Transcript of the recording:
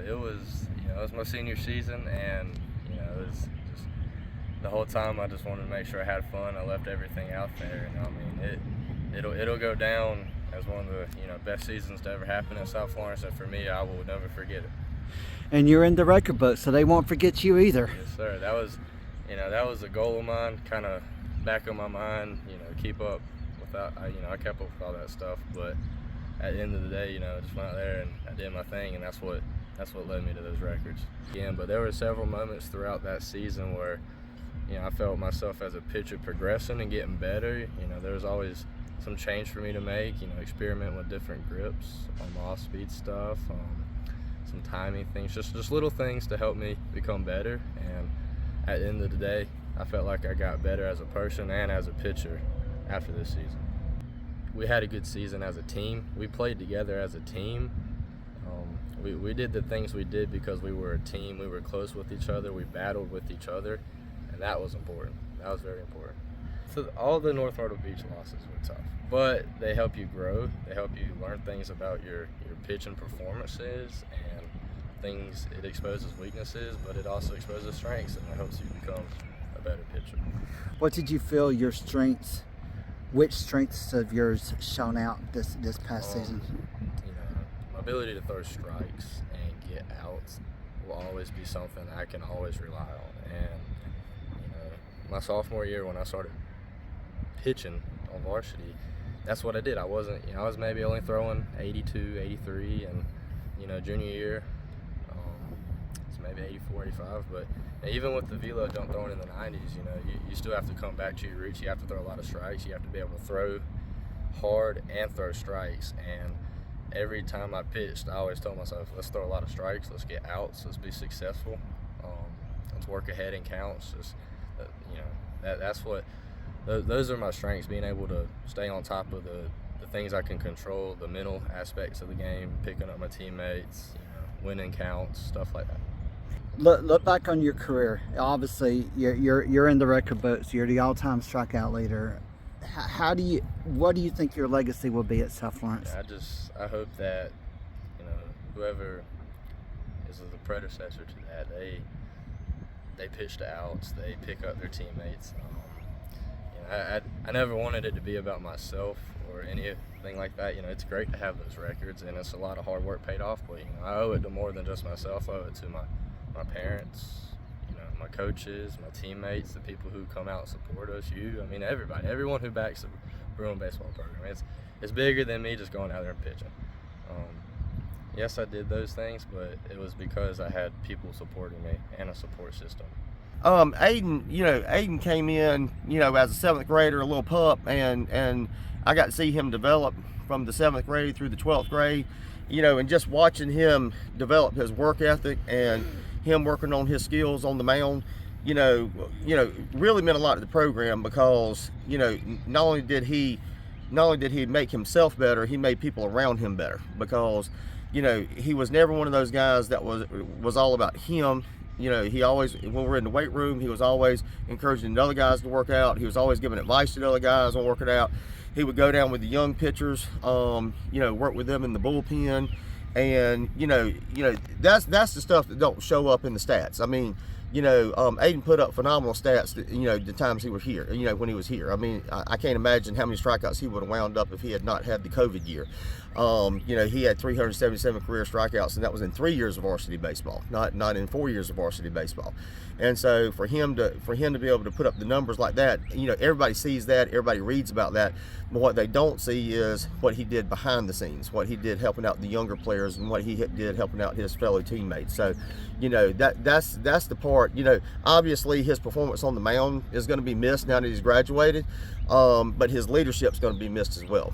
it was my senior season, and it was just the whole time I just wanted to make sure I had fun. I left everything out there, and I mean it'll go down as one of the best seasons to ever happen in South Florence, and for me, I will never forget it. And you're in the record book, so they won't forget you either. Yes, sir. That was a goal of mine, kind of back of my mind. Keep up without. I kept up with all that stuff, but at the end of the day, I just went out there and I did my thing, and that's what led me to those records. Again, but there were several moments throughout that season where, I felt myself as a pitcher progressing and getting better. There was always some change for me to make. Experiment with different grips, off-speed stuff, some timing things, just little things to help me become better. And at the end of the day, I felt like I got better as a person and as a pitcher after this season. We had a good season as a team. We played together as a team. We did the things we did because we were a team. We were close with each other. We battled with each other, and that was important. That was very important. So all the North Myrtle Beach losses were tough, but they help you grow. They help you learn things about your pitching performances and things. It exposes weaknesses, but it also exposes strengths, and it helps you become a better pitcher. What did you feel your strengths? Which strengths of yours shone out this past season? My ability to throw strikes and get outs will always be something I can always rely on. And my sophomore year when I started pitching on varsity, that's what I did. I was maybe only throwing 82, 83, and junior year, it's maybe 84, 85. But even with the velo jump throwing in the 90s, you still have to come back to your roots. You have to throw a lot of strikes. You have to be able to throw hard and throw strikes. And every time I pitched, I always told myself, let's throw a lot of strikes, let's get outs, let's be successful, let's work ahead in counts. Just that's what those are my strengths, being able to stay on top of the things I can control, the mental aspects of the game, picking up my teammates, winning counts, stuff like that. Look back on your career. Obviously, you're in the record books. You're the all-time strikeout leader. What do you think your legacy will be at South Florence? I hope that whoever is the predecessor to that, they pitch to outs, they pick up their teammates. I never wanted it to be about myself or anything like that. It's great to have those records, and it's a lot of hard work paid off. But I owe it to more than just myself. I owe it to my parents, my coaches, my teammates, the people who come out and support us. Everybody, everyone who backs the Bruin baseball program. It's bigger than me just going out there and pitching. Yes, I did those things, but it was because I had people supporting me and a support system. Aydin came in, as a seventh grader, a little pup, and I got to see him develop from the seventh grade through the 12th grade, and just watching him develop his work ethic and him working on his skills on the mound, really meant a lot to the program because, not only did he make himself better, he made people around him better because, he was never one of those guys that was all about him. He always, when we were in the weight room, he was always encouraging the other guys to work out. He was always giving advice to the other guys on working out. He would go down with the young pitchers, work with them in the bullpen. And, that's the stuff that don't show up in the stats. Aydin put up phenomenal stats, the times he was here, when he was here. I can't imagine how many strikeouts he would have wound up if he had not had the COVID year. He had 377 career strikeouts, and that was in 3 years of varsity baseball, not in 4 years of varsity baseball. And so for him to be able to put up the numbers like that, everybody sees that, everybody reads about that, but what they don't see is what he did behind the scenes, what he did helping out the younger players, and what he did helping out his fellow teammates. So, that's the part. Obviously his performance on the mound is going to be missed now that he's graduated, but his leadership's going to be missed as well.